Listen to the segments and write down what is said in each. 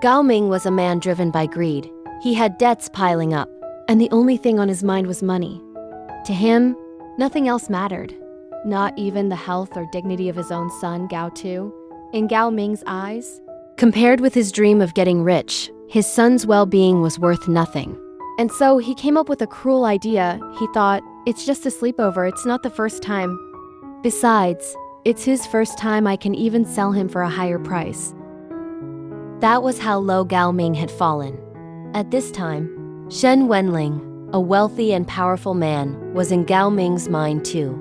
Gao Ming was a man driven by greed. He had debts piling up, and the only thing on his mind was money. To him, nothing else mattered, not even the health or dignity of his own son, Gao Tu. In Gao Ming's eyes, compared with his dream of getting rich, his son's well-being was worth nothing. And so he came up with a cruel idea. He thought, it's just a sleepover, it's not the first time. Besides, it's his first time, I can even sell him for a higher price. That was how low Gao Ming had fallen. At this time, Shen Wenlang, a wealthy and powerful man, was in Gao Ming's mind too.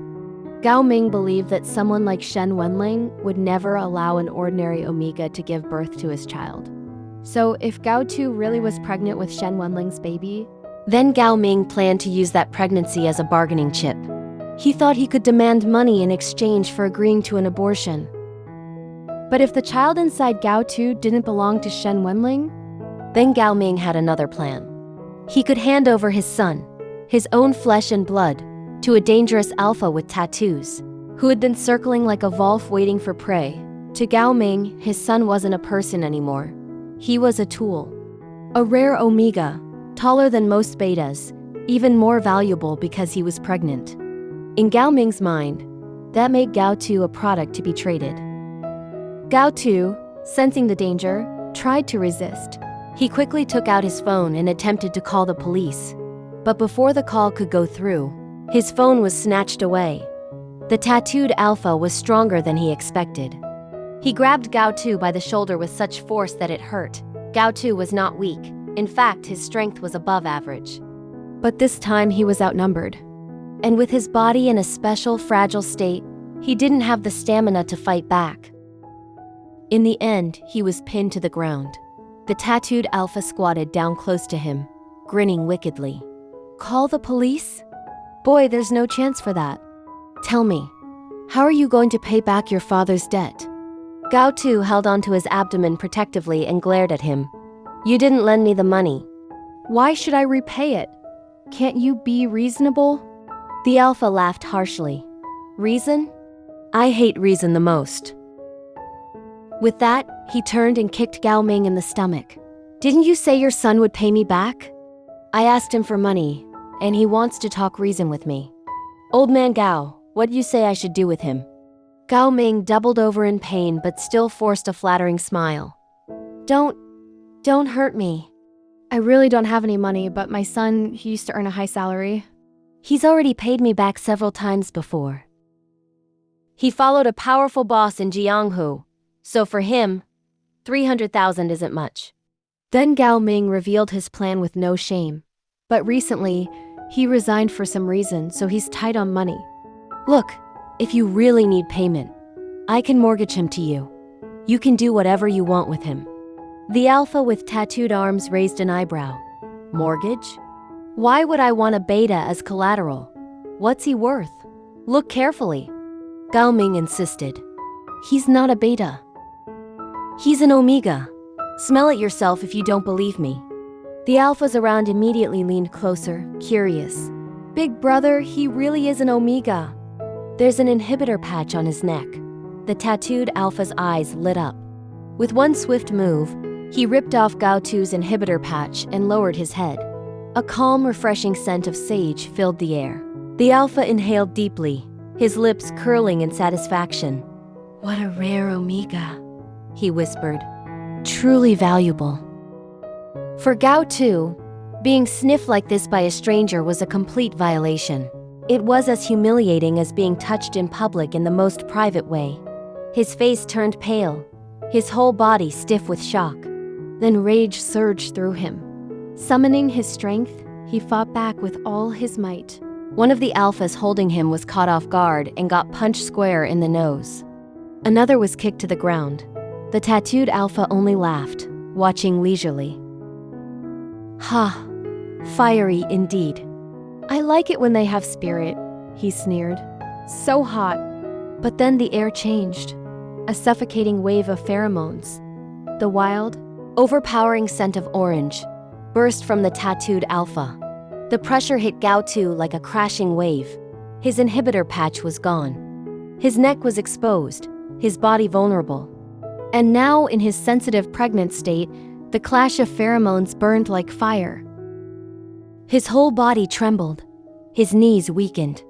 Gao Ming believed that someone like Shen Wenlang would never allow an ordinary Omega to give birth to his child. So if Gao Tu really was pregnant with Shen Wenlang's baby, then Gao Ming planned to use that pregnancy as a bargaining chip. He thought he could demand money in exchange for agreeing to an abortion. But if the child inside Gao Tu didn't belong to Shen Wenlang, then Gao Ming had another plan. He could hand over his son, his own flesh and blood, to a dangerous alpha with tattoos, who had been circling like a wolf waiting for prey. To Gao Ming, his son wasn't a person anymore. He was a tool. A rare Omega, taller than most betas, even more valuable because he was pregnant. In Gao Ming's mind, that made Gao Tu a product to be traded. Gao Tu, sensing the danger, tried to resist. He quickly took out his phone and attempted to call the police. But before the call could go through, his phone was snatched away. The tattooed alpha was stronger than he expected. He grabbed Gao Tu by the shoulder with such force that it hurt. Gao Tu was not weak. In fact, his strength was above average. But this time he was outnumbered. And with his body in a special, fragile state, he didn't have the stamina to fight back. In the end, he was pinned to the ground. The tattooed alpha squatted down close to him, grinning wickedly. Call the police? Boy, there's no chance for that. Tell me, how are you going to pay back your father's debt? Gao Tu held onto his abdomen protectively and glared at him. You didn't lend me the money. Why should I repay it? Can't you be reasonable? The alpha laughed harshly. Reason? I hate reason the most. With that, he turned and kicked Gao Ming in the stomach. Didn't you say your son would pay me back? I asked him for money, and he wants to talk reason with me. Old man Gao, what do you say I should do with him? Gao Ming doubled over in pain but still forced a flattering smile. Don't hurt me. I really don't have any money, but my son, he used to earn a high salary. He's already paid me back several times before. He followed a powerful boss in Jianghu, so for him, 300,000 isn't much. Then Gao Ming revealed his plan with no shame. But recently, he resigned for some reason, so he's tight on money. Look, if you really need payment, I can mortgage him to you. You can do whatever you want with him. The alpha with tattooed arms raised an eyebrow. Mortgage? Why would I want a beta as collateral? What's he worth? Look carefully. Gao Ming insisted. He's not a beta. He's an Omega. Smell it yourself if you don't believe me. The alphas around immediately leaned closer, curious. Big brother, he really is an Omega. There's an inhibitor patch on his neck. The tattooed alpha's eyes lit up. With one swift move, he ripped off Gao Tu's inhibitor patch and lowered his head. A calm, refreshing scent of sage filled the air. The alpha inhaled deeply, his lips curling in satisfaction. What a rare Omega, he whispered. Truly valuable. For Gao Tu, being sniffed like this by a stranger was a complete violation. It was as humiliating as being touched in public in the most private way. His face turned pale, his whole body stiff with shock. Then rage surged through him. Summoning his strength, he fought back with all his might. One of the alphas holding him was caught off guard and got punched square in the nose. Another was kicked to the ground. The tattooed alpha only laughed, watching leisurely. Ha, fiery indeed. I like it when they have spirit, he sneered. So hot. But then the air changed. A suffocating wave of pheromones. The wild, overpowering scent of orange burst from the tattooed alpha. The pressure hit Gao Tu like a crashing wave. His inhibitor patch was gone. His neck was exposed, his body vulnerable. And now, in his sensitive pregnant state, The clash of pheromones burned like fire. His whole body trembled. His knees weakened.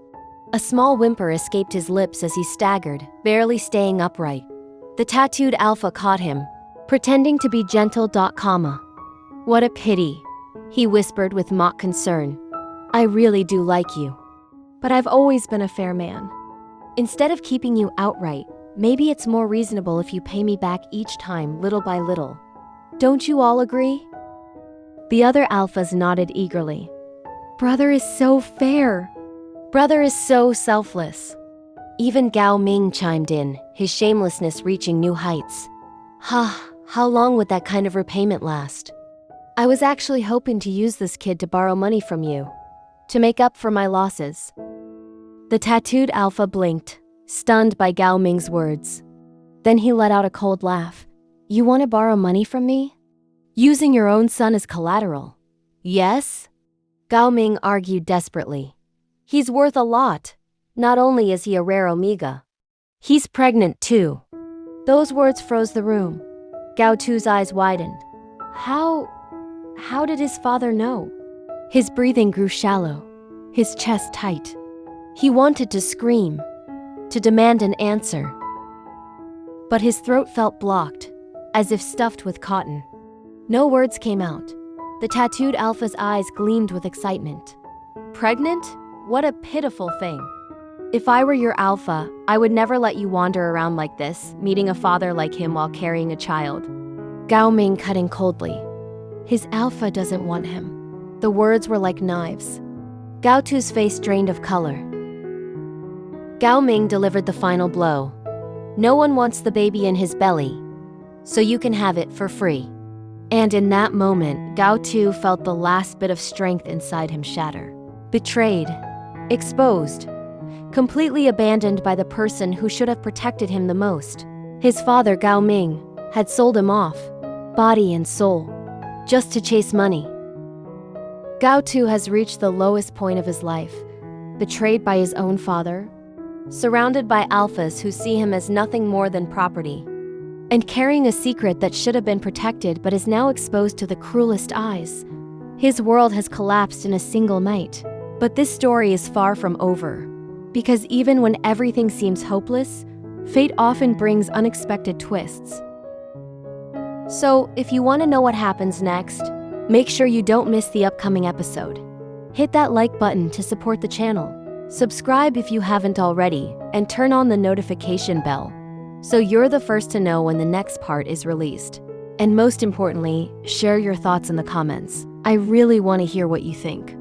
A small whimper escaped his lips as he staggered, barely staying upright. The tattooed alpha caught him, pretending to be gentle. What a pity, he whispered with mock concern. I really do like you. But I've always been a fair man. Instead of keeping you outright, maybe it's more reasonable if you pay me back each time, little by little. Don't you all agree? The other alphas nodded eagerly. Brother is so fair. Brother is so selfless. Even Gao Ming chimed in, his shamelessness reaching new heights. How long would that kind of repayment last? I was actually hoping to use this kid to borrow money from you, to make up for my losses. The tattooed alpha blinked, stunned by Gao Ming's words. Then he let out a cold laugh. You want to borrow money from me? Using your own son as collateral? Yes? Gao Ming argued desperately. He's worth a lot. Not only is he a rare omega, he's pregnant too. Those words froze the room. Gao Tu's eyes widened. How did his father know? His breathing grew shallow, his chest tight. He wanted to scream, to demand an answer. But his throat felt blocked, as if stuffed with cotton. No words came out. The tattooed alpha's eyes gleamed with excitement. Pregnant? What a pitiful thing. If I were your alpha, I would never let you wander around like this, meeting a father like him while carrying a child. Gao Ming cut in coldly. His alpha doesn't want him. The words were like knives. Gao Tu's face drained of color. Gao Ming delivered the final blow. No one wants the baby in his belly, so you can have it for free. And in that moment, Gao Tu felt the last bit of strength inside him shatter. Betrayed, exposed, completely abandoned by the person who should have protected him the most. His father, Gao Ming, had sold him off, body and soul, just to chase money. Gao Tu has reached the lowest point of his life, betrayed by his own father, surrounded by alphas who see him as nothing more than property, and carrying a secret that should have been protected but is now exposed to the cruelest eyes. His world has collapsed in a single night. But this story is far from over, because even when everything seems hopeless, fate often brings unexpected twists. So, if you want to know what happens next, make sure you don't miss the upcoming episode. Hit that like button to support the channel, subscribe if you haven't already, and turn on the notification bell, so you're the first to know when the next part is released. And most importantly, share your thoughts in the comments. I really want to hear what you think.